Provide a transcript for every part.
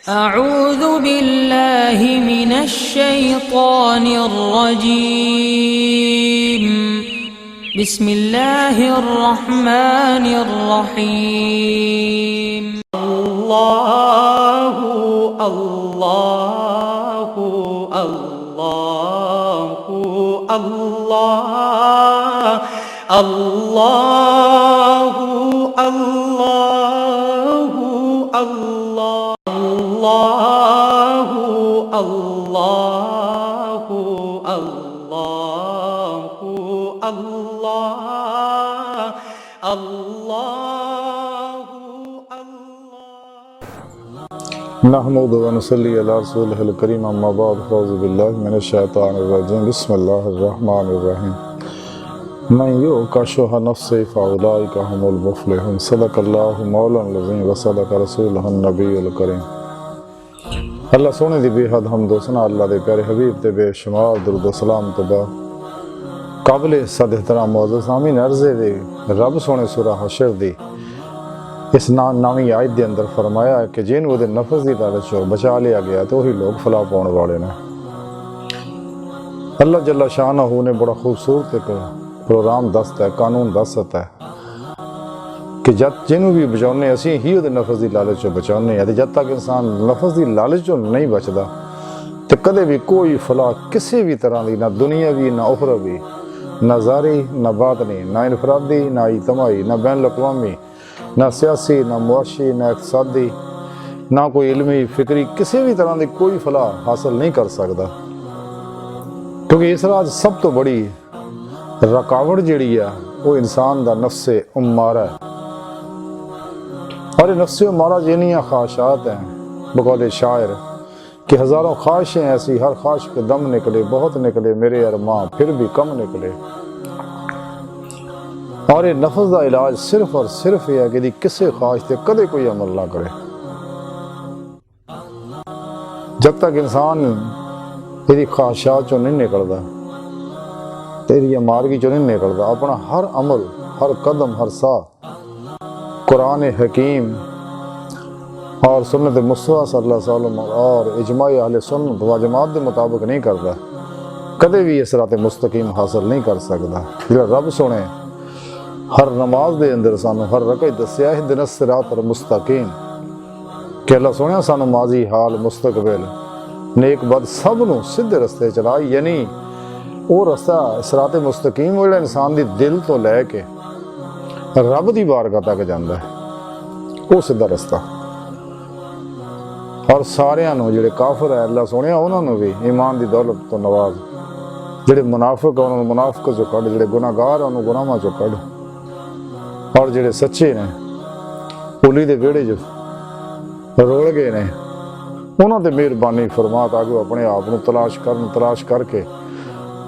أعوذ بالله من الشيطان الرجيم بسم الله الرحمن الرحيم الله الله الله الله الله الله الله الله الله الله الله नहमदु व नसल्ली अला रसूलिहिल करीम अम्मा बाद फ़ौज़ु बिल्लाहि मिनश शैतानिर रजीम बिस्मिल्लाहिर रहमानिर रहीम मन युक़शुह नफ्सि फ़उलाइका हुमुल मुफ़्लिहून सदक़ल्लाहु मौलाना अज़ीम व सदक़ रसूलुहुन नबियुल करीम। अल्लाह सोने दी बेहद हम्द सना अल्लाह दे प्यारे हबीब ते बेशुमार दुरूद व सलाम तो बाद काबिल सद एहतराम मुअज़्ज़ज़ सामीन अर्ज़े दे रब सोने सूरा हशर दी इस नवी आयत के अंदर फरमाया है कि जिन वो नफस की लालच चो बचा लिया गया तो वही लोग फलाह पाने वाले ने। अल्लाह जल्ला शानहू ने बड़ा खूबसूरत एक प्रोग्राम दसता है, कानून दसता है कि जब जिन्हों भी बचाने असी ही वो नफस की लालच चो बचाने हैं। जब तक इंसान नफस की लालच चो नहीं बचता तो कदे भी कोई फलाह किसी भी तरह की ना दुनियावी ना उखरवी ना ज़ारी ना बातनी ना इनफरादी ना इज्तिमाई ना बैन अक़वामी ना सियासी ना मुआशी ना इक़्तिसादी ना कोई इल्मी फिक्री किसी भी तरह की कोई फलाह हासिल नहीं कर सकता, क्योंकि इस राज सब तो बड़ी रुकावट जिहड़ी है वो इंसान का नफ्से उम्मारा है। और नफ्से उम्मारा जिन्नियां ख्वाहिशात हैं बकौल शायर कि हज़ारों ख्वाहिशें ऐसी हर ख्वाहिश पे दम निकले बहुत निकले मेरे अरमां फिर भी कम निकले। और ये नफस का इलाज सिर्फ और सिर्फ यह है कि किसी ख्वाहिश से कदे कोई अमल ना करे। जब तक इंसान तेरी ख्वाहिशात चो नहीं निकलता, तेरी मार्गी चो नहीं निकलता, अपना हर अमल हर कदम हर सा कुरान हकीम और सुन्नत मुस्तफ़ा सल्लल्लाहु अलैहि वसल्लम और इजमाई अहले सुन्नत व जमात के मुताबिक नहीं करता, कदे भी इस रात मुस्तकीम हासिल नहीं कर सकता। जो रब सुने हर नमाज के अंदर सानू हर रकअत दस्या है दिन सिरात मुस्तकीम कि अल्लाह सोने सानू माजी हाल मुस्तकबिल नेक बद सब नू सीधे रस्ते चला, यानी वो रस्ता सिरात मुस्तकीम वो इंसान की दिल तो लैके रब की बारगाह तक जाता है वो सीधा रस्ता। और सारियां नू जिहड़े काफिर है अल्लाह सोने उन्होंने भी ईमान की दौलत तो नवाज, जिहड़े मुनाफिक है उन्होंने मुनाफिक चो कढ़, जिहड़े गुनाहगार है उन्होंने गुनाहां चो कढ़, और जिहड़े सच्चे ने उली दे वेड़े जो रोल गए ने उन्होंने मेहरबानी फरमा ताकि अपने आप को तलाश करके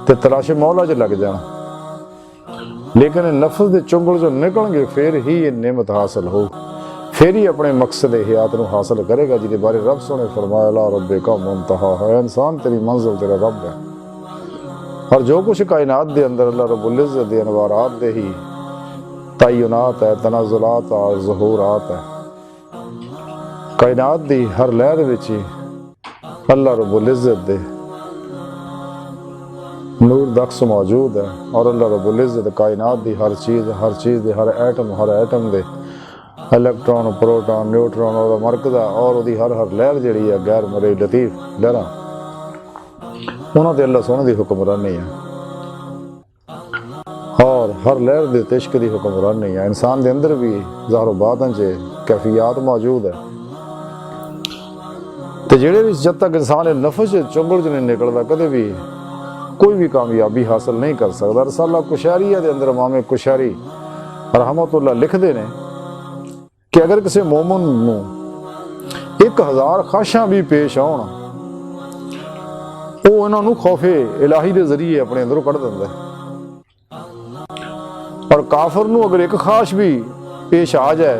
ते तलाशे मौला च लग जान। लेकिन नफस के चुंगल जो निकल गए फिर ही ये नेमत हासिल हो, फिर ही अपने मकसद हयात को हासिल करेगा जिसके बारे रब सोने फरमाया ला रब्बे का मुंतहा है, इंसान तेरी मंजिल तेरा रब है। और जो कुछ कायनात के अंदर अल्लाह रब्बुल इज़्ज़त दे अनवारात दे ही तय्युनात है, तनाजुलात और ज़हूरात है। कायनात दी हर लहर विच अल्लाह रब्बुल इज़्ज़त दे नूर दक्ष मौजूद है। और अल्लाह रब्बुल इज़्ज़त कायनात दी हर चीज़ दे हर एटम दे इलेक्ट्रॉन प्रोटॉन न्यूट्रॉन और मरकज़ा और उदी हर लहर जिहड़ी है गैर मरे लतीफ लहरां उन्हां ते अल्लाह सोने दी हुक्मरानी है। और हर लहर दे इश्क की हुक्मरानी है। इंसान के अंदर भी ज़ाहिर बातन च कैफियत मौजूद है। तो जेड़े भी जब तक इंसान नफस चुंगल च नहीं निकलता कदे भी कोई भी कामयाबी हासिल नहीं कर सकता। रसाला कुशैरिया के अंदर इमाम कुशैरी रहमतुल्लाह लिखते हैं कि अगर किसी मोमिन नूं 1000 ख्वाहिशां भी पेश आउण वो इन्होंने खौफे इलाही के जरिए अपने अंदरों कढ़ दिंदा है। और काफिर नूं अगर एक ख्वाहिश भी पेश आ जाए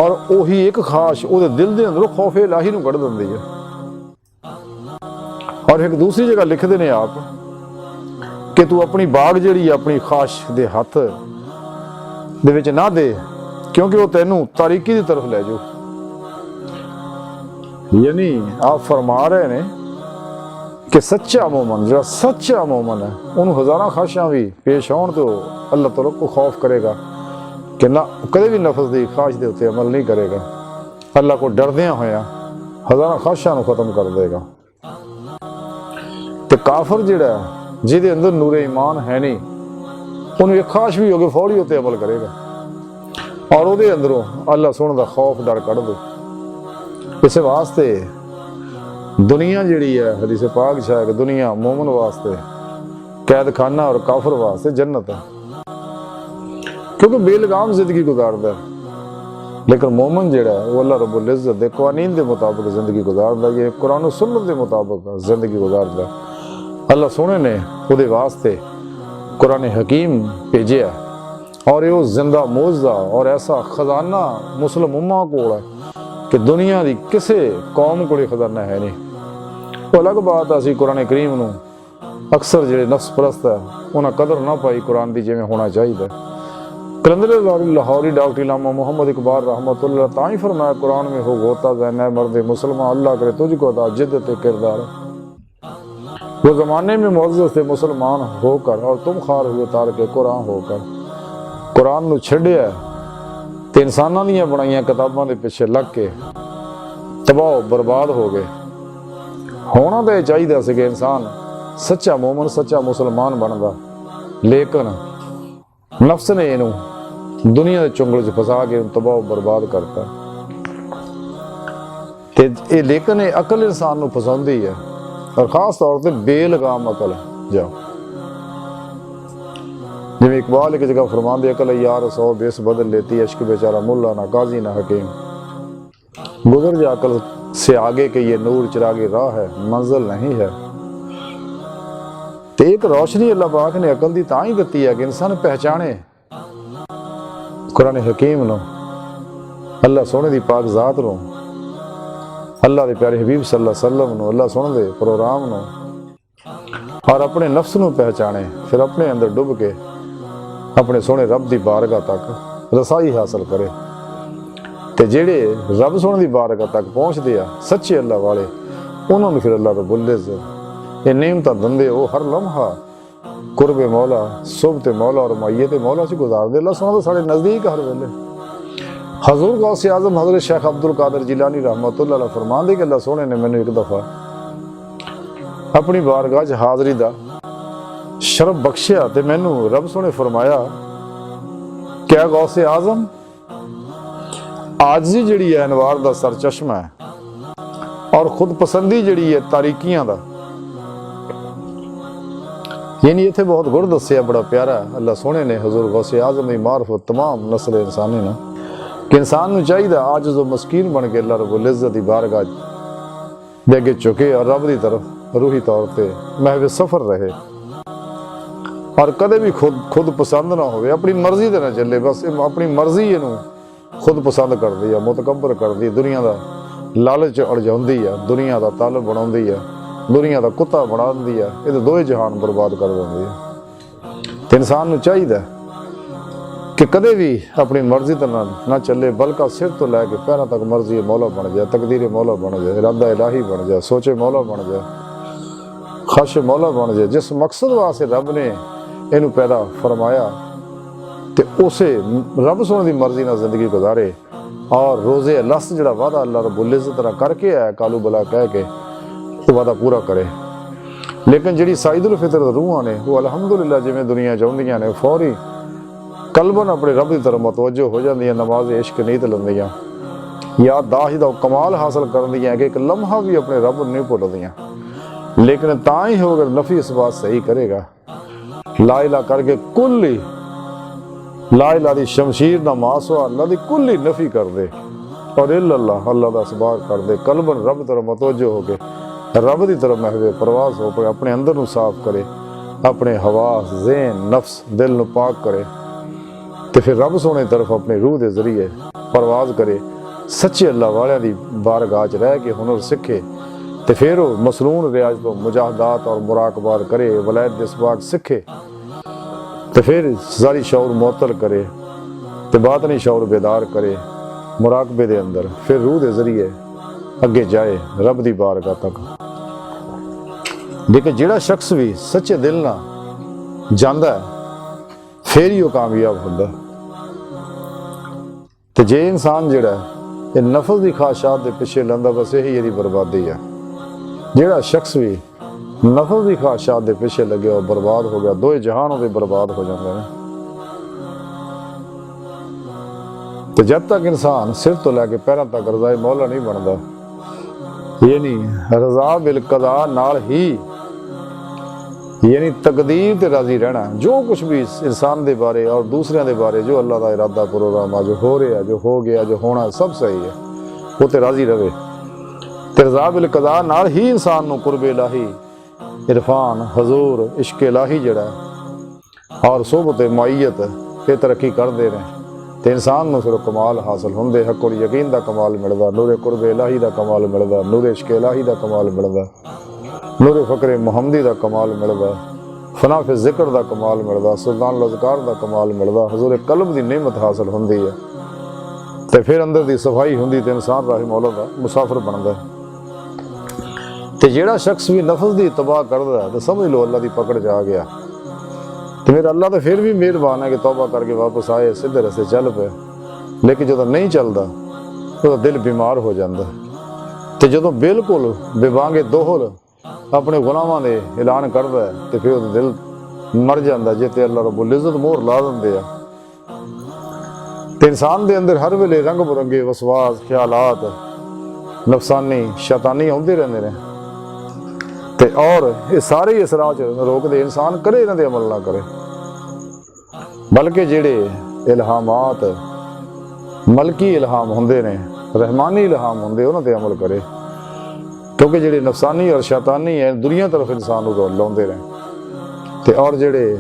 और वही एक ख्वाहिश वो दिल के अंदरों खौफे इलाही नूं कढ़ दिंदी है। और एक दूसरी जगह लिखते हैं आप कि तू अपनी बाग जिहड़ी अपनी ख्वाहिश के हथ दे विच ना दे क्योंकि वो तेनू तारीकी की तरफ लै जाओ। यानी आप फरमा रहे ने कि सच्चा मोमन जो सच्चा मोमन है उन्होंने हज़ारा ख्वाहिशां भी पेश आउण तो अल्लाह तआला को खौफ करेगा कि ना कदे भी नफस की ख्वाहिश के उत्ते अमल नहीं करेगा। अल्लाह को डरदियां होया हज़ारा ख्वाहिशां नूं खत्म कर देगा। ते काफर जिहड़ा जिहदे अंदर नूरे ईमान है नहीं उन्हें एक ख्वाहिश भी होगी फौरी उत्ते अमल करेगा और उहदे अंदरों अल्लाह सोहणे दा खौफ डर कढ़ दो। इस वास्ते दुनिया जिहड़ी है हदीस पाक च है कि दुनिया मोमन वास्ते कैद खाना और काफर वास्ते जन्नत है, क्योंकि बेलगाम जिंदगी गुजारदा है। लेकिन मोमन जिहड़ा है वो अल्लाह रब्बुल इज्जत दे कानून के मुताबिक जिंदगी गुजारदा है, ये कुरान और सुन्नत के मुताबिक जिंदगी गुजारदा है। अल्लाह सोहणे ने उहदे वास्ते कुरान हकीम भेजिया और ये जिंदा मौजूदा और ऐसा खजाना मुस्लिम उम्मा कोल है कि दुनिया की किसी कौम को खजाना है नहीं। वो अलग बात असी कुरान करीम नूं अक्सर जिहड़े नफ्स परस्त है उन्हें कदर ना पाई कुरान की जिवें होना चाहिए। कलंदर लाहौरी डॉक्टर इलामा मोहम्मद इकबाल रहमतुल्लाह ताई फरमाया कुरान में हो होता ज़ैन मर्द मुसलमान अल्लाह करे तुझको अदा जिद्दत किरदार। वो ज़माने में मुअज़्ज़ज़ थे मुसलमान होकर और तुम खार हुए तार के कुरान होकर। कुरान नूं छड्डिया ते इंसानां दीयां बनाईयां किताबां दे पिछे लग के तबाह बर्बाद हो गए। होना तो यह चाहिए सी कि इंसान सच्चा मोमन सच्चा मुसलमान बनता, लेकिन नफ्स ने इनू दुनिया के चुंगल च फसा के तबाह बर्बाद करता। ते लेकिन ये अकल इंसान नूं फसाउंदी है और खास तौर पर बेलगाम अकल। जाओ जिवें इकबाल एक जगह फरमांदे अकल यार 100 बेस बदल लेती है, इश्क बेचारा मुल्ला ना काजी ना हकीम। गुजर जा अकल से आगे के ये नूर चिरागे राह है मंजिल नहीं है। तो एक रोशनी अल्लाह पाक ने अकल दी तां ही दित्ती है कि इंसान पहचाने कुरान हकीम नो, अल्लाह सोने दी पाक जात नो, अल्लाह दे प्यारे हबीब सल्लल्लाहु अलैहि वसल्लम नो, अल्लाह सोने दे प्रोग्राम नो, और अपने नफ्स नूं पहचाने। फिर अपने अंदर डुब के अपने सोने रब दी बारगाह तक रसाई हासिल करे। ते जेड़े रब सोने दी बारगाह तक पहुँचते आ सच्चे अल्लाह वाले उन्होंने फिर अल्लाह रब्बुल इज्जत ये नेमतां दंदे वो हर लम्हा कुर्बे मौला सुबते मौला और माइयते मौला से गुजार दे। अल्लाह सोना तो साढ़े नज़दीक हर वेले। हजूर गौसे आज़म हज़रत शेख अब्दुल कादिर जिलानी रहमतुल्लाह अलैह फरमांदे कि अल्लाह सोने ने मैनू एक दफ़ा अपनी बारगाह च हाज़री दा शरफ बख्शिया ते मैनू रब सोने फरमाया क्या गौसे आज़म आजी जिहड़ी है अनवार दा सरचश्मा है और खुद पसंदी जिहड़ी है तारीकियां दा। यानी इत्थे बहुत गुर दस्सिया बड़ा प्यारा अल्लाह सोने ने हजूर गौसे आज़म की मार्फत तमाम नस्ल इंसानी ने कि इंसान नूं चाहिए आज जो मस्कीन बन के अल्लाह रब्बुल इज्जत दी बारगाह दे अगे झुके और रब की तरफ रूही तौर पर महव सफर रहे और कदे भी खुद पसंद ना हो, अपनी मर्जी दे ना चले। बस अपनी मर्जी इनू खुद पसंद कर दी है, मुतकबर कर दी, दुनिया का लालच अड़जाउंदी है, दुनिया का तालब बनाउंदी है, दुनिया का कुत्ता बना दी है, ये तो दोए जहान बर्बाद कर देंदी है। तो इंसान नूं चाहिए कि कदे भी अपनी मर्जी तो ना चले, बल्कि सिर तो लैके पैरों तक मर्जी मौला बन जाए, तकदीर मौला बन जाए, इरादा इलाही बन जाए, सोचे मौला बन जाए, ख्वाहिश मौला बन जाए। जिस मकसद वास्ते रब ने इनू पैदा फरमाया तो उसे रब सोने की मर्जी ना जिंदगी गुजारे और रोजे लस जड़ा वादा अल्लाह रब्बुल इज्जत नाल करके आया कालू बला कह के वो वादा पूरा करे। लेकिन जी साइदुल फितर रूहां ने वो अलहमदुलिल्लाह जिवें दुनिया चाहुंदियां ने फौरी कलबन अपने रब की तरफ मतवजो हो जांदियां, नमाज इश्क नीत लंदियां, याददाश्त दा कमाल हासिल करदियां कि एक लम्हा भी अपने रब नहीं भुलदियां। लेकिन तां ही हो अगर नफी इस बात सही करेगा ला इला करके कुल ही ला इला दी शमशीर ना मासवा अल्लाह दी कुल ही नफी कर दे और अल्लाह अल्लाह दा इसबार कर दे, कलबन रब तरफ मतवजो हो के रब की तरफ महवे परवास हो पे अपने अंदर नूं साफ करे, अपने हवास ज़हन नफ्स दिल नूं पाक करे तो फिर रब सोने तरफ अपने रूह के जरिए परवाज करे, सच्चे अल्लाह वालियां दी बारगाह च रह के हुनर सीखे तो फिर वो मसलून रियाज तो मुजाहदात और मुराकबात करे, वलायत जज्बात सीखे तो फिर सारी शौर मुअत्तल करे तो बातनी शौर बेदार करे मुराकबे दे अंदर, फिर रूह के जरिए ਅੱਗੇ ਜਾਏ ਰੱਬ ਦੀ ਬਾਰਗਾਹ ਤੱਕ। ਲੇਕਿਨ ਜਿਹੜਾ ਸ਼ਖਸ ਵੀ ਸੱਚੇ ਦਿਲ ਨਾਲ ਜਾਂਦਾ ਹੈ ਫੇਰ ਹੀ ਉਹ ਕਾਮਯਾਬ ਹੁੰਦਾ। ਤੇ ਜੇ ਇਨਸਾਨ ਜਿਹੜਾ ਇਹ ਨਫਸ ਦੀ ਖਾਹਿਸ਼ਾਤ ਦੇ ਪਿੱਛੇ ਲੈਂਦਾ, ਬਸ ਇਹੀ ਇਹਦੀ ਬਰਬਾਦੀ ਹੈ। ਜਿਹੜਾ ਸ਼ਖਸ ਵੀ ਨਫਸ ਦੀ ਖਾਹਿਸ਼ਾਤ ਦੇ ਪਿੱਛੇ ਲੱਗਿਆ ਉਹ ਬਰਬਾਦ ਹੋ ਗਿਆ, ਦੋਏ ਜਹਾਨ ਉਹਦੇ ਬਰਬਾਦ ਹੋ ਜਾਂਦੇ ਨੇ। ਤੇ ਜਦ ਤੱਕ ਇਨਸਾਨ ਸਿਰ ਤੋਂ ਲੈ ਕੇ ਪੈਰਾਂ ਤੱਕ ਰਜ਼ਾਏ ਮੌਲਾ ਨਹੀਂ ਬਣਦਾ, ਯਾਨੀ ਰਜ਼ਾ ਬਿਲ ਕਜ਼ਾ ਨਾਲ ਹੀ ਯਾਨੀ ਤਕਦੀਰ ਤੇ ਰਾਜ਼ੀ ਰਹਿਣਾ, ਜੋ ਕੁਛ ਵੀ ਇਨਸਾਨ ਦੇ ਬਾਰੇ ਔਰ ਦੂਸਰਿਆਂ ਦੇ ਬਾਰੇ ਜੋ ਅੱਲਾਹ ਦਾ ਇਰਾਦਾ ਪ੍ਰੋਗਰਾਮ ਆ, ਜੋ ਹੋ ਰਿਹਾ, ਜੋ ਹੋ ਗਿਆ, ਜੋ ਹੋਣਾ, ਸਭ ਸਹੀ ਹੈ, ਉਹ ਤੇ ਰਾਜ਼ੀ ਰਵੇ। ਤੇ ਰਜ਼ਾ ਬਿਲ ਕਜ਼ਾ ਨਾਲ ਹੀ ਇਨਸਾਨ ਨੂੰ ਕੁਰਬ ਇਲਾਹੀ, ਇਰਫਾਨ, ਹਜ਼ੂਰ, ਇਸ਼ਕ ਇਲਾਹੀ ਜਿਹੜਾ ਔਰ ਸੁਹਬਤ ਮੁਅੱਯਤ ਇਹ ਤਰੱਕੀ ਕਰਦੇ ਨੇ। ਤੇ ਇਨਸਾਨ ਨੂੰ ਫਿਰ ਕਮਾਲ ਹਾਸਲ ਹੁੰਦੇ, ਹੱਕੁਲ ਯਕੀਨ ਦਾ ਕਮਾਲ ਮਿਲਦਾ, ਨੂਰੇ ਕੁਰਬ ਇਲਾਹੀ ਦਾ ਕਮਾਲ ਮਿਲਦਾ, ਨੂਰੇ ਇਸ਼ਕ ਇਲਾਹੀ ਦਾ ਕਮਾਲ ਮਿਲਦਾ, ਨੂਰੇ ਫਕਰੇ ਮੁਹੰਮਦੀ ਦਾ ਕਮਾਲ ਮਿਲਦਾ, ਫਨਾ ਫੇ ਜ਼ਿਕਰ ਦਾ ਕਮਾਲ ਮਿਲਦਾ, ਸੁਲਤਾਨ ਲਜ਼ਕਾਰ ਦਾ ਕਮਾਲ ਮਿਲਦਾ, ਹਜ਼ੂਰ ਕਲਬ ਦੀ ਨਿਮਤ ਹਾਸਲ ਹੁੰਦੀ ਹੈ। ਤੇ ਫਿਰ ਅੰਦਰ ਦੀ ਸਫਾਈ ਹੁੰਦੀ ਤੇ ਇਨਸਾਨ ਰਾਹੇ ਮੌਲਾ ਦਾ ਮੁਸਾਫਿਰ ਬਣਦਾ। ਤੇ ਜਿਹੜਾ ਸ਼ਖਸ ਵੀ ਨਫਸ ਦੀ ਤਬਾਹ ਕਰਦਾ ਤਾਂ ਸਮਝ ਲਓ ਅੱਲਾ ਦੀ ਪਕੜ 'ਚ ਆ ਗਿਆ। ਤੇ ਮੇਰਾ ਅੱਲਾ ਤਾਂ ਫਿਰ ਵੀ ਮਿਹਰਬਾਨ ਹੈ ਕਿ ਤੌਬਾ ਕਰਕੇ ਵਾਪਸ ਆਏ, ਸਿੱਧੇ ਰਸਤੇ ਚੱਲ ਪਏ। ਲੇਕਿਨ ਜਦੋਂ ਨਹੀਂ ਚੱਲਦਾ ਉਹਦਾ ਦਿਲ ਬਿਮਾਰ ਹੋ ਜਾਂਦਾ। ਤੇ ਜਦੋਂ ਬਿਲਕੁਲ ਬੇਵਾਂਗੇ ਦੋਹਲ ਆਪਣੇ ਗੁਲਾਮਾਂ ਦੇ ਐਲਾਨ ਕਰਦਾ ਹੈ ਤੇ ਫਿਰ ਉਹਦਾ ਦਿਲ ਮਰ ਜਾਂਦਾ, ਜੇ ਤੇ ਅੱਲਾ ਰੱਬੁਲ ਇੱਜ਼ਤ ਮੋਹਰ ਲਾ ਦਿੰਦੇ ਆ। ਤੇ ਇਨਸਾਨ ਦੇ ਅੰਦਰ ਹਰ ਵੇਲੇ ਰੰਗ ਬਰੰਗੇ ਵਸਵਾਸ, ਖਿਆਲਾਤ ਨਫਸਾਨੀ, ਸ਼ੈਤਾਨੀ ਆਉਂਦੇ ਰਹਿੰਦੇ ਨੇ। ਤੇ ਔਰ ਇਹ ਸਾਰੇ ਇਸ ਰਾਹ 'ਚ ਰੋਕਦੇ, ਇਨਸਾਨ ਕਰੇ ਇਹਨਾਂ ਦੇ ਅਮਲ ਨਾ ਕਰੇ, ਬਲਕਿ ਜਿਹੜੇ ਇਲਹਾਮਾਤ ਮਲਕੀ ਇਲਹਾਮ ਹੁੰਦੇ ਨੇ, ਰਹਿਮਾਨੀ ਇਲਹਾਮ ਹੁੰਦੇ, ਉਹਨਾਂ ਤੇ ਅਮਲ ਕਰੇ। ਕਿਉਂਕਿ ਜਿਹੜੇ ਨਫਸਾਨੀ ਔਰ ਸ਼ੈਤਾਨੀ ਹੈ ਦੁਨੀਆ ਤਰਫ ਇਨਸਾਨ ਨੂੰ ਲਾਉਂਦੇ ਨੇ। ਤੇ ਔਰ ਜਿਹੜੇ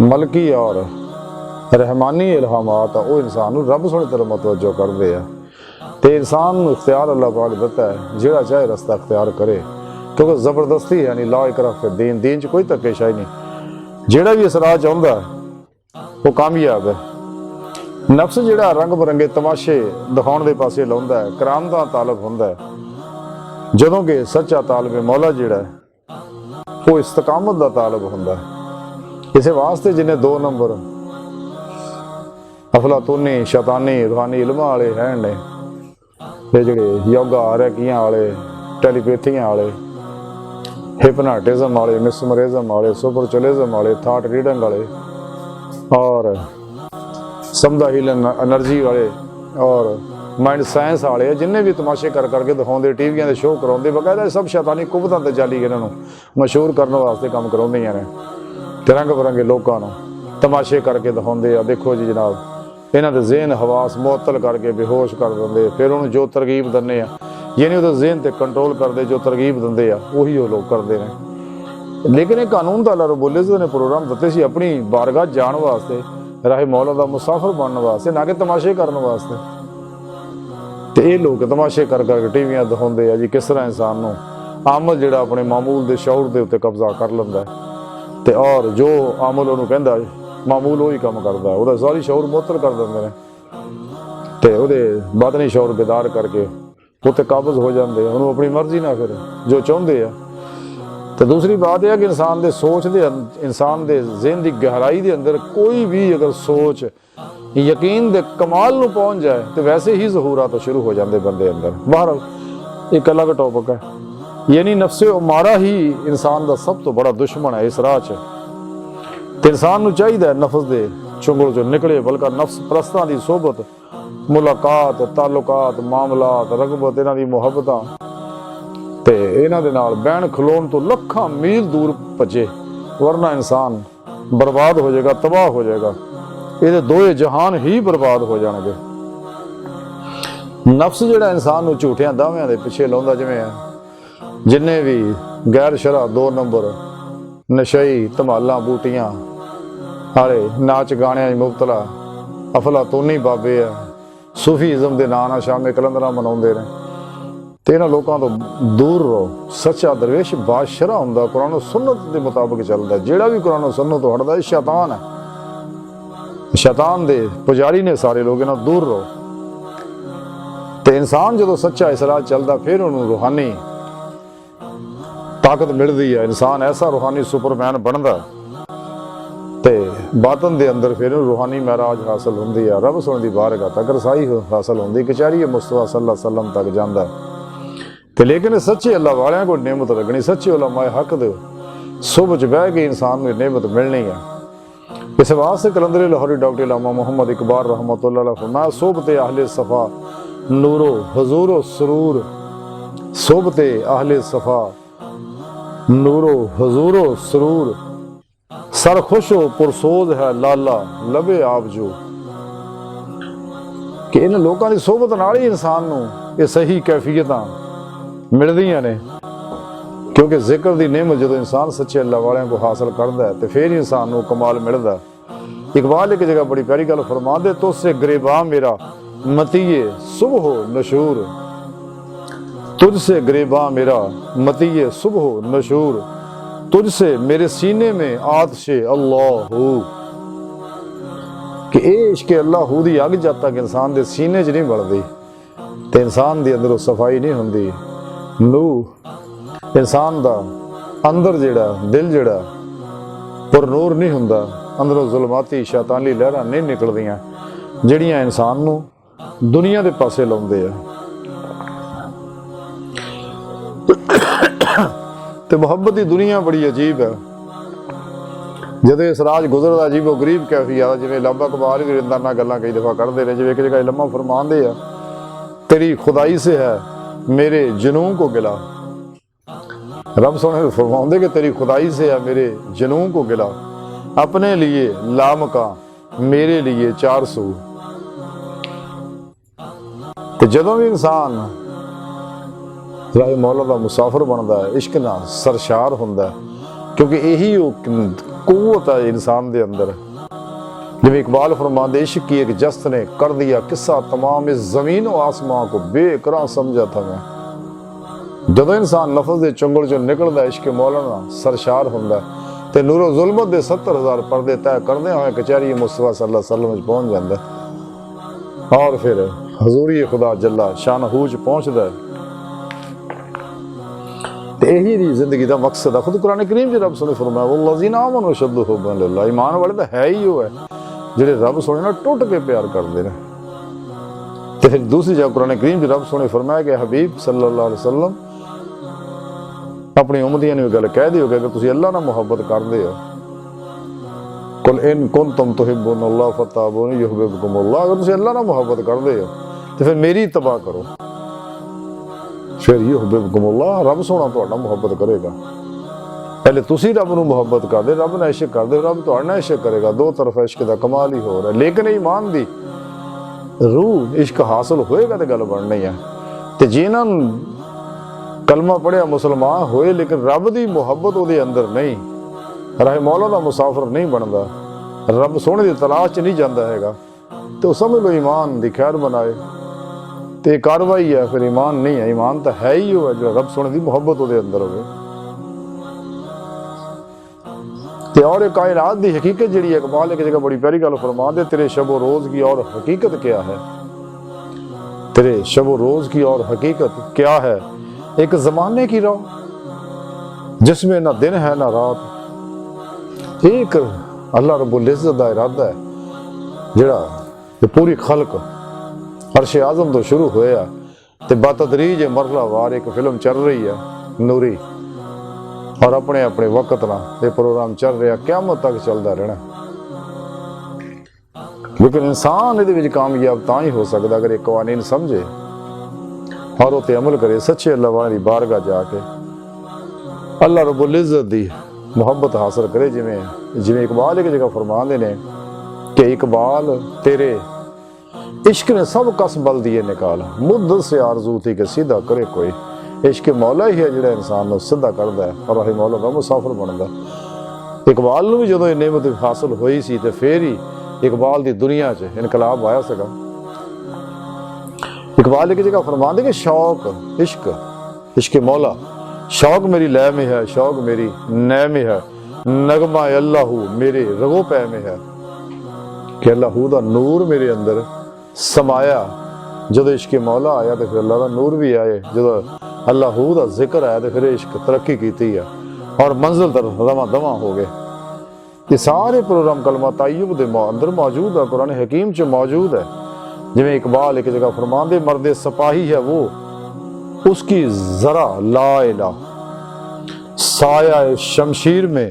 ਮਲਕੀ ਔਰ ਰਹਿਮਾਨੀ ਇਲਹਾਮਾਤ ਆ ਉਹ ਇਨਸਾਨ ਨੂੰ ਰੱਬ ਸੋਹਣੀ ਤਰ੍ਹਾਂ ਮਤਵੱਜੋ ਕਰਦੇ ਆ। ਤੇ ਇਨਸਾਨ ਨੂੰ ਇਖਤਿਆਰ ਅੱਲਾਹ ਪਾਕ ਦਿੱਤਾ ਹੈ, ਜਿਹੜਾ ਚਾਹੇ ਰਸਤਾ ਇਖਤਿਆਰ ਕਰੇ। ਕਿਉਂਕਿ ਜ਼ਬਰਦਸਤੀ ਹੈ ਨਹੀਂ, ਲਾ ਇਕਰਾਹ ਫਿ ਦੀਨ, ਦੀਨ 'ਚ ਕੋਈ ਧੱਕੇਸ਼ਾਹੀ ਨਹੀਂ। ਜਿਹੜਾ ਵੀ ਇਸ ਰਾਹ ਚਾਹੁੰਦਾ ਉਹ ਕਾਮਯਾਬ ਹੈ। ਨਫਸ ਜਿਹੜਾ ਰੰਗ ਬਰੰਗੇ ਤਮਾਸ਼ੇ ਦਿਖਾਉਣ ਦੇ ਪਾਸੇ ਲਾਉਂਦਾ ਹੈ, ਕਰਾਮ ਦਾ ਤਾਲਬ ਹੁੰਦਾ ਹੈ, ਜਦੋਂ ਕਿ ਸੱਚਾ ਤਾਲਬ ਮੌਲਾ ਜਿਹੜਾ ਉਹ ਇਸਤਕਾਮਤ ਦਾ ਤਾਲਬ ਹੁੰਦਾ ਹੈ। ਇਸੇ ਵਾਸਤੇ ਜਿਹਨੇ 2 ਨੰਬਰ ਅਫਲਾਤੂਨੀ, ਸ਼ੈਤਾਨੀ, ਰੂਹਾਨੀ ਇਲਮਾਂ ਵਾਲੇ ਹੈ ਨੇ, ਇਹ ਜਿਹੜੇ ਯੋਗਾ, ਰੈਕੀਆਂ ਵਾਲੇ, ਟੈਲੀਪੈਥੀਆਂ ਵਾਲੇ, ਹਿਪਨਾਟਿਜ਼ਮ ਵਾਲੇ, ਮਿਸਮਰਿਜ਼ਮ ਵਾਲੇ, ਸੁਪਰਚੁਅਲਿਜ਼ਮ ਵਾਲੇ, ਥਾਟ ਰੀਡਿੰਗ ਵਾਲੇ ਔਰ ਸਮਝਾ ਹੀਲਿੰਗ એનર્ਜੀ ਵਾਲੇ ਔਰ ਮਾइंड ਸਾਇੰਸ ਵਾਲੇ, ਜਿੰਨੇ ਵੀ ਤਮਾਸ਼ੇ ਕਰ ਕਰਕੇ ਦਿਖਾਉਂਦੇ, ਟੀਵੀਆਂ ਦੇ ਸ਼ੋਅ ਕਰਾਉਂਦੇ, ਬਕਾਇਦਾ ਸਭ ਸ਼ੈਤਾਨੀ ਕੁਵਤਾਂ ਤੇ ਜਾਲੀ ਇਹਨਾਂ ਨੂੰ ਮਸ਼ਹੂਰ ਕਰਨ ਵਾਸਤੇ ਕੰਮ ਕਰਾਉਂਦੀਆਂ ਨੇ। ਤੇ ਰੰਗ ਬਰੰਗੇ ਲੋਕਾਂ ਨੂੰ ਤਮਾਸ਼ੇ ਕਰਕੇ ਦਿਖਾਉਂਦੇ ਆ। ਦੇਖੋ ਜੀ ਜਨਾਬ, ਇਹਨਾਂ ਦੇ ਜ਼ਿਹਨ ਹਵਾਸ ਮੁਅੱਤਲ ਕਰਕੇ ਬੇਹੋਸ਼ ਕਰ ਦਿੰਦੇ, ਫਿਰ ਉਹਨੂੰ ਜੋ ਤਰਗੀਬ ਦਿੰਦੇ ਆ, ਯਾਨੀ ਉਹਦੇ ਜ਼ਿਹਨ ਤੇ ਕੰਟਰੋਲ ਕਰਦੇ, ਜੋ ਤਰਗੀਬ ਦਿੰਦੇ ਆ ਉਹੀ ਉਹ ਲੋਕ ਕਰਦੇ ਨੇ। ਲੇਕਿਨ ਇਹ ਕਾਨੂੰਨ ਤਾਂ ਅੱਲਾਹ ਰੱਬੁਲ ਇੱਜ਼ਤ ਨੇ ਪ੍ਰੋਗਰਾਮ ਦਿੱਤੇ ਸੀ ਆਪਣੀ ਬਾਰਗਾਹ ਜਾਣ ਵਾਸਤੇ, ਰਾਹੇ ਮੌਲਾ ਦਾ ਮੁਸਾਫਿਰ ਬਣਨ ਵਾਸਤੇ, ਨਾ ਕਿ ਤਮਾਸ਼ੇ ਕਰਨ ਵਾਸਤੇ। ਤੇ ਇਹ ਲੋਕ ਤਮਾਸ਼ੇ ਕਰ ਕਰਕੇ ਟੀਵੀਆਂ ਦਿਖਾਉਂਦੇ ਆ ਜੀ ਕਿਸ ਤਰ੍ਹਾਂ ਇਨਸਾਨ ਨੂੰ ਅਮਲ ਜਿਹੜਾ ਆਪਣੇ ਮਾਮੂਲ ਦੇ ਸ਼ੌਰ ਦੇ ਉੱਤੇ ਕਬਜ਼ਾ ਕਰ ਲੈਂਦਾ। ਤੇ ਔਰ ਜੋ ਅਮਲ ਉਹਨੂੰ ਕਹਿੰਦਾ ਮਾਮੂਲ ਉਹੀ ਕੰਮ ਕਰਦਾ, ਉਹਦਾ ਸਾਰੀ ਸ਼ੌਰ ਮੁਅੱਤਲ ਕਰ ਦਿੰਦੇ ਨੇ। ਤੇ ਉਹਦੇ ਬਾਦਨੀ ਸ਼ੌਰ ਬੇਦਾਰ ਕਰਕੇ ਉੱਤੇ ਕਾਬਜ਼ ਹੋ ਜਾਂਦੇ, ਉਹਨੂੰ ਆਪਣੀ ਮਰਜ਼ੀ ਨਾਲ ਫਿਰ ਜੋ ਚਾਹੁੰਦੇ ਆ। ਤੇ ਦੂਸਰੀ ਬਾਤ ਇਹ ਹੈ ਕਿ ਇਨਸਾਨ ਦੇ ਸੋਚ ਦੇ, ਇਨਸਾਨ ਦੇ ਜ਼ਿਹਨ ਦੀ ਗਹਿਰਾਈ ਦੇ ਅੰਦਰ ਕੋਈ ਵੀ ਅਗਰ ਸੋਚ ਯਕੀਨ ਦੇ ਕਮਾਲ ਨੂੰ ਪਹੁੰਚ ਜਾਏ ਤੇ ਵੈਸੇ ਹੀ ਜ਼ਹੂਰਾਤ ਸ਼ੁਰੂ ਹੋ ਜਾਂਦੇ ਬੰਦੇ ਅੰਦਰ। ਬਹਰਹਾਲ ਇੱਕ ਅਲੱਗ ਟੌਪਿਕ ਹੈ, ਯਾਨੀ ਨਫਸੇ ਉਮਾਰਾ ਹੀ ਇਨਸਾਨ ਦਾ ਸਭ ਤੋਂ ਬੜਾ ਦੁਸ਼ਮਣ ਹੈ ਇਸ ਰਾਹ 'ਚ। ਤੇ ਇਨਸਾਨ ਨੂੰ ਚਾਹੀਦਾ ਹੈ ਨਫਸ ਦੇ ਚੁੰਗਲ 'ਚੋਂ ਨਿਕਲੇ, ਬਲਕਿ ਨਫਸ ਪ੍ਰਸਤਾਂ ਦੀ ਸੋਹਬਤ, ਮੁਲਾਕਾਤ, ਤਾਲੁਕਾਤ, ਮਾਮਲਾਤ, ਰਗਬਤ, ਇਹਨਾਂ ਦੀ ਮੁਹੱਬਤਾਂ ਤੇ ਇਹਨਾਂ ਦੇ ਨਾਲ ਬਹਿਣ ਖਲੋਣ ਤੋਂ ਲੱਖਾਂ ਮੀਲ ਦੂਰ ਭੱਜੇ, ਵਰਨਾ ਇਨਸਾਨ ਬਰਬਾਦ ਹੋ ਜਾਏਗਾ, ਤਬਾਹ ਹੋ ਜਾਏਗਾ। ਇਹਦੇ ਦੋਏ ਜਹਾਨ ਹੀ ਬਰਬਾਦ ਹੋ ਜਾਣਗੇ। ਨਫਸ ਜਿਹੜਾ ਇਨਸਾਨ ਨੂੰ ਝੂਠਿਆਂ ਦਾਅਵਿਆਂ ਦੇ ਪਿੱਛੇ ਲਾਉਂਦਾ, ਜਿਵੇਂ ਜਿੰਨੇ ਵੀ ਗੈਰ ਸ਼ਰਅ 2 ਨੰਬਰ ਨਸ਼ਈ, ਧਮਾਲਾਂ, ਬੂਟੀਆਂ ਹਾਲੇ, ਨਾਚ ਗਾਣਿਆਂ 'ਚ ਮੁਬਤਲਾ ਅਫਲਾਤੂਨੀ ਬਾਬੇ ਆ, ਸੂਫੀਜ਼ਮ ਦੇ ਨਾਂ ਨਾਲ ਸ਼ਾਮੇ ਕਲੰਦਰਾਂ ਮਨਾਉਂਦੇ ਨੇ। ਤੇ ਇਹਨਾਂ ਲੋਕਾਂ ਤੋਂ ਦੂਰ ਰਹੋ। ਸੱਚਾ ਦਰਵੇਸ਼ ਬਾਦਸ਼ਾਹ ਹੁੰਦਾ, ਕੁਰਾਨ ਸੁਨਨਤ ਦੇ ਮੁਤਾਬਕ ਚੱਲਦਾ। ਜਿਹੜਾ ਵੀ ਕੁਰਾਨ ਸੁਨਨਤ ਤੋਂ ਹਟਦਾ ਇਹ ਸ਼ੈਤਾਨ ਹੈ, ਸ਼ੈਤਾਨ ਦੇ ਪੁਜਾਰੀ ਨੇ ਸਾਰੇ ਲੋਕ, ਇਹਨਾਂ ਦੂਰ ਰਹੋ। ਤੇ ਇਨਸਾਨ ਜਦੋਂ ਸੱਚਾ ਇਸ ਰਾਹ ਚੱਲਦਾ ਫਿਰ ਉਹਨੂੰ ਰੂਹਾਨੀ ਤਾਕਤ ਮਿਲਦੀ ਹੈ। ਇਨਸਾਨ ਐਸਾ ਰੂਹਾਨੀ ਸੁਪਰਮੈਨ ਬਣਦਾ ਤੇ ਬਾਤਨ ਦੇ ਅੰਦਰ ਫਿਰ ਰੂਹਾਨੀ ਮਹਿਰਾਜ ਹਾਸਲ ਹੁੰਦੀ ਹੈ। ਰੱਬ ਸੁਣ ਦੀ ਬਾਰਗਾਹ ਤੱਕ ਰਸਾਈ ਹਾਸਲ ਹੁੰਦੀ, ਕਚਹਿਰੀ ਮੁਸਤਫਾ ਸੱਲੱਲਾਹੁ ਅਲੈहि ਵਸੱਲਮ ਤੱਕ ਜਾਂਦਾ। ਤੇ ਲੇਕਿਨ ਸੱਚੇ ਅੱਲਾਹ ਵਾਲਿਆਂ ਕੋਲ ਨਿਮਤ ਲੱਗਣੀ, ਸੱਚੇ ਉਲਮਾਏ ਹੱਕ ਦੇ ਸੁਭ ਚ ਬਹਿ ਕੇ ਇਨਸਾਨ ਨੂੰ ਨਿਮਤ ਮਿਲਣੀ ਹੈ। इस वास्ते कलंदर लाहौरी डॉक्टर इलामा मोहम्मद इकबाल रहमतुल्लाह अलैह फरमाया, सोबते अहले सफ़ा नूरो हजूरो सरूर, सोबते अहले सफ़ा नूरो हजूरो सरूर, सर खुशो पुरसोज है लाला लबे आप जो। कि इन लोगों की सोबत नाल ही इंसान नूं ये सही कैफियतां मिलदियां ने, क्योंकि जिक्र की नेमत जो इंसान सच्चे अल्लाह वालियां को हासिल करता है तो फिर ही इंसान को कमाल मिलता। इकबाल एक जगह बड़ी प्यारी गल फरमा दे, तो से गिरेबा मेरा मतीये सुबह नशूर, तुझसे गिरेबा मेरा मतीये सुबह नशूर, तुझसे मेरे सीने में आतिशे अल्लाह हो। कि इश्क अल्लाह हू दी अग जद तक इंसान के सीने च नहीं बढ़ती तो इंसान के अंदरों सफाई नहीं होंदी। नूह इंसान दा अंदर जेड़ा दिल जेड़ा पर नूर नहीं हुंदा, अंदरों जुलमाती शैतानी लहरां नहीं निकलदियां जिहड़ियां इंसान नूं दुनिया दे पासे लाउंदे आ। ते मुहब्बत दी दुनिया बड़ी अजीब है। जदों इस राज गुजरदा अजीबो गरीब कैफियत, जिवें लंबा कबाल गरिंदा नाल गल्लां कई दफा करदे ने, जिवें एक जगह लम्मा फरमांदे आ, तेरी खुदाई से है मेरे जुनून को गिला। रब सोने फरमाते कि तेरी खुदाई से है मेरे जुनून को गिला, अपने लिए लामका मेरे लिए 400। तो जदों भी इंसान राह मौला दा मुसाफिर बनता है, इश्क नाल सरशार होंदा है, क्योंकि यही कुव्वत है इंसान दे अंदर। जिवें इकबाल फरमाते, इश्क की एक जस्त ने कर दिया किस्सा तमाम, इस जमीन और आसमां को बेकरार समझा था मैं। जदों इंसान लफज के चुंगल चो निकलता इश्क मौला नाल सरशार होंदा ते नूरो जुल्मत के 70,000 पर्दे तय करदे होए कचहरी मुस्तफा सल्लल्लाहु अलैहि वसल्लम पहुंच जाता और फिर हजूरी खुदा जल्ला शानहू च पहुंचदा। यही जिंदगी का मकसद है। खुद कुरान करीम च रब सोने फरमाया, वल्लज़ीना आमनू अशद्दु हुब्बन लिल्लाह, ईमान वाले तो है ही वो है जिहड़े रब सोने नाल टुट के प्यार करते हैं। तो फिर दूसरी जगह कुरान करीम च रब सोने फरमाया कि हबीब सल्लल्लाहु अलैहि वसल्लम अपनी उम्मतियां नूं गल कह दिओ कि अगर तुसीं अल्लाह नाल मुहब्बत करदे हो, कुल इन कुंतुम तुहिब्बुनल्लाह फत्ताबिऊनी युहिब्बुकुमुल्लाह, अगर तुसीं अल्लाह नाल मुहब्बत करदे हो तो फिर मेरी इत्तबा करो, फिर युहिब्बुकुमुल्लाह, रब सोना तुहाडा मुहब्बत करेगा। पहले तुसी रब नूं मुहब्बत करदे, रब नाल इश्क करदे, रब तुहाडे नाल इश्क करेगा। दो तरफा इश्क दा कमाल ही हो रहा है। लेकिन ईमान दी रूह इश्क हासिल होएगा तो गल बननी है। ते जिन्हां कलमा पढ़िया मुसलमान होए लेकिन रब दी मुहब्बत उहदे अंदर नहीं, राह मौला दा मुसाफिर नहीं बनदा, रब सोहणे दी तलाश च नहीं जांदा हैगा, तो समझ लो ईमान दी खैर बनाए तो कार्रवाई है, फिर ईमान नहीं है। ईमान तो है ही हो जो रब सोने की मुहब्बत उहदे अंदर होवे। ते और एक कायनात दी हकीकत जिहड़ी इकबाल एक जगह बड़ी प्यारी गल फरमा दे, तेरे शब रोज की और हकीकत क्या है, तेरे शब रोज की और हकीकत क्या है, एक जमाने की राह जिसमें ना दिन है ना रात। एक अल्लाह रब्बुल इज़्ज़त दा इरादा है जिहड़ा पूरी खल्क अर्श आज़म तो शुरू होया ते बतदरीज मरहलावार एक फिल्म चल रही है नूरी, और अपने अपने वक्त ना ये प्रोग्राम चल रहा, क़यामत तक चलता रहना। लेकिन इंसान इहदे विच कामयाब तां ही हो सकता अगर एक कवानीन समझे और उते अमल करे, सच्चे अल्लाह वाली बारगाह जाके अल्लाह रब्बुल इज़्ज़त दी मुहब्बत हासिल करे। जिवें इकबाल एक जगह फरमाते ने कि इकबाल तेरे इश्क ने सब कस बल दिए निकाल, मुद्दत से आरजू थी कि सीधा करे कोई। इश्क मौला ही है जिहड़ा इंसान नूं सीधा करदा है और राह मौला दा मुसाफिर बनदा। इकबाल नूं भी जदों ये नेमत हासिल होई सी ते फिर ही इकबाल दी दुनिया च इनकलाब आया सगा। इकबाल एक जगह फरमाते कि शौक इश्क इश्क मौला, शौक मेरी लय में है, शौक मेरी नय में है, नगमा अल्लाहू मेरे रगो पै में है। कि अल्लाहू दा नूर मेरे अंदर समाया ਜਦੋਂ ਇਸ਼ਕ ਮੌਲਾ ਆਇਆ ਤੇ ਫਿਰ ਅੱਲਾ ਦਾ ਨੂਰ ਵੀ ਆਏ, ਜਦੋਂ ਅੱਲਾਹੂ ਦਾ ਜ਼ਿਕਰ ਆਇਆ ਤੇ ਫਿਰ ਇਸ਼ਕ ਤਰੱਕੀ ਕੀਤੀ ਆ ਔਰ ਮੰਜ਼ਿਲ ਤਰ ਰਵਾਂ ਦਵਾਂ ਹੋ ਗਏ। ਇਹ ਸਾਰੇ ਪ੍ਰੋਗਰਾਮ ਕਲਮਾ ਤਾਇਬ ਦੇ ਅੰਦਰ ਮੌਜੂਦ ਹੈ, ਕੁਰਾਨ ਹਕੀਮ 'ਚ ਮੌਜੂਦ ਹੈ। ਜਿਵੇਂ इकबाल एक जगह फरमाते, मर्द सिपाही है वो उसकी जरा ला इला, साया शमशीर में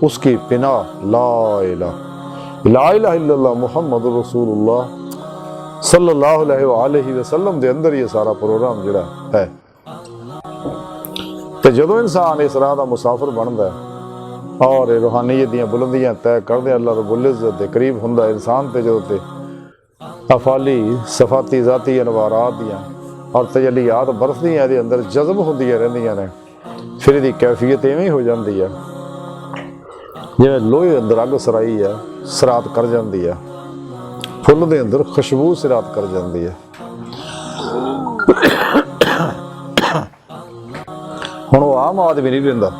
उसकी पिना ला इला, ला इलाहा इल्लल्लाह मुहम्मद रसूलुल्लाह सल्लल्लाहु अलैहि वसल्लम दे अंदर ये सारा प्रोग्राम जिहड़ा है। ते जदों इंसान इस राह दा मुसाफिर बनदा है और रूहानियत दी बुलंदियां तय करदे अल्लाह रब्बुल इज्जत दे करीब हुंदा इंसान ते जदों ते अफाली सफाती जाती अनवारात दियां और तजलियात बरसदियां इहदे अंदर जज्ब हुंदियां रहिंदियां ने, फिर इहदी कैफियत इवें ही हो जाती है जिवें लोहे अंदर अग सराई है सरात कर जाती है, फुल दे अंदर खुशबू सरात कर जाती है। हुण वो आम आदमी नहीं रहिंदा,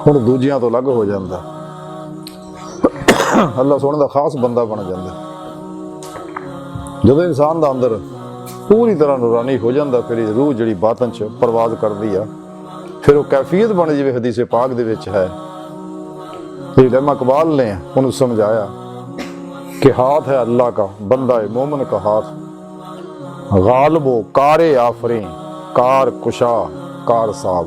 हुण दूजियां तो अलग हो जाता, अल्लाह सोने का खास बंदा बन जाता। जो इंसान का अंदर पूरी तरह नूरानी हो जाता, फिर रूह जी बातन च परवाज करती है, फिर वो कैफियत बन जाए हदीस पाक दे विच है। इल्म इकबाल ने उन्हें समझाया कि हाथ है अल्लाह का, बंदा है मोमिन का हाथ, गालिबो कारे आफरी कार कुशा कार साद।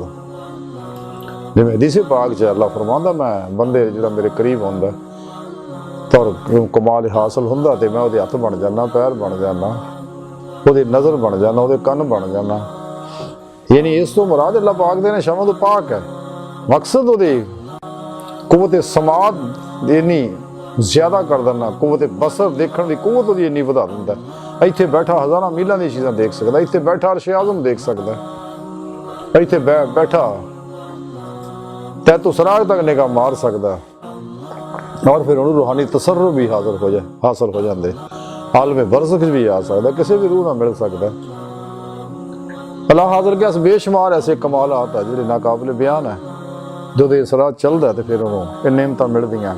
जिवें हदीस पाक च अल्लाह फरमांदा, मैं बंदे जिहड़ा मेरे करीब हुंदा तो कमाल हासिल हुंदा ते मैं उहदे हत्थ बन जाना, पैर बन जाना, उहदी नज़र बन जाना, उहदे कन्न बन जाना। यानी इस तो मुराद अल्लाह पाक दे शमद पाक है, मकसद उहदी कुव्वत समात इन्नी ज्यादा कर देना, कुव्वत बसर देखने की कुव्वत उहदी इन्नी वधा दिंदा। इत्थे बैठा हज़ारां मीलां दी चीज़ां देख सकदा, इत्थे बैठा अर्श आज़म देख सकदा, इत्थे बैठा तैतु सराग तक निगाह मार सकदा और फिर उन्होंने रूहानी तसर्रुफ भी हासिल हो जाते, आलम बरज़ख भी आ सकता, किसी भी रूह ना मिल सकता। अल्लाह हाज़िर के अस बेशुमार ऐसे कमालात है जिहड़े नाकाबिल बयान है, जो इस राह चलता तो फिर उन्होंने नेमत मिलदियां।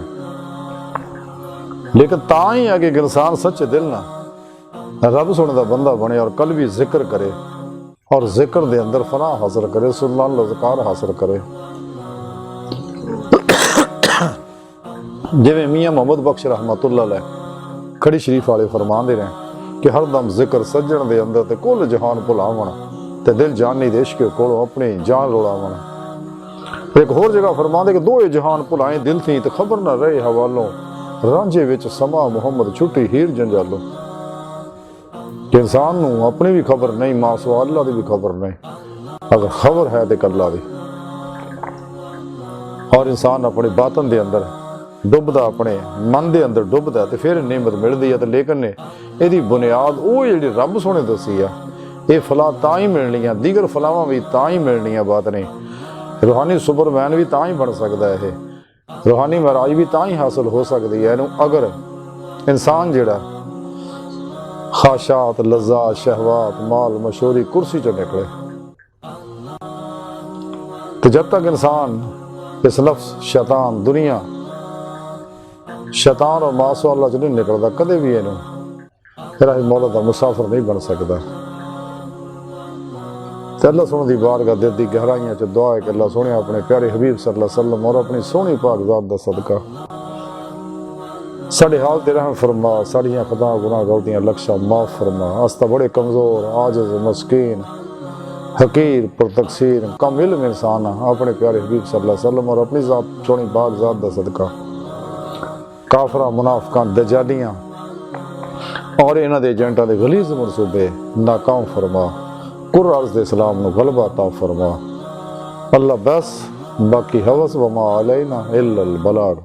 लेकिन ता ही है कि इंसान सच्चे दिल ना रब सुने का बंदा बने और कल भी जिक्र करे और जिक्र के अंदर फना हासिल करे, सुल्लान लज़कार हासिल करे। जिवें मियाँ मोहम्मद बख्श रहमतुल्लाह अलैह खड़ी शरीफ वाले फरमाते हैं कि हर दम जिक्र सज्जण दे अंदर ते कुल जहान भुलावन ते दिल जानी दे इश्क कोलों अपनी जान रोड़ावन। एक होर जगह फरमाते कि दोए जहान भुलाए दिल थी ते खबर न रहे हवालों, रांझे विच समा मुहम्मद छुट्टी हीर जंजालों। कि इंसान नूं अपनी भी खबर नहीं, मां सवा अल्लाह दी भी खबर नहीं, अगर खबर है तो अल्लाह दी। और इंसान अपने बातन दे अंदर डुबदा, अपने मन के अंदर डुबदा तो फिर नेमत मिलती है। तो लेकिन यदी बुनियाद वो जी रब सोने दसी है, ये फलाह तां ही मिलनियां, दीगर फलावां भी तां ही मिलनियां। बात नहीं, रूहानी सुपरमैन भी तां ही बन सकता है, रूहानी महराज भी तां ही हासिल हो सकती है अगर इंसान जिहड़ा खाशात लज्जात शहवात माल मशहूरी कुर्सी चो निकले। तो जब तक इंसान इस नफ्स शैतान दुनिया शैतान और मासो अल्लाह च नहीं निकलता, कदे भी इनू फिर अस मौला दा मुसाफिर नहीं बन सकता। तो अल्लाह सोने की बारगाह दिल दी गहराइयां च दुआ है कि अल्लाह सोने अपने प्यारे हबीब सल्लल्लाहु अलैहि वसल्लम और अपनी सोहनी पाक ज़ात दा सदका साढ़े हाल ते रहम फरमा, साड़ियां खता गुनाह गलतियां लक्शा माफ़ फरमा। अस तां बड़े कमज़ोर आजिज़ मस्कीन हकीर पुरतकसीर कम इल्म इंसान अपने प्यारे हबीब सल्लल्लाहु अलैहि वसल्लम और अपनी ज़ात सोहनी पाक ज़ात दा सदका काफरा मुनाफिकां दजालियां और इन्हां दे एजेंटां दे गलीज़ मनसूबे नाकाम फरमा। कुर अर्ज़ दे इस्लाम नूं गलबा अता फरमा। अल्लाह बस बाकी हवस व मा अलैना इल्लल बलाग।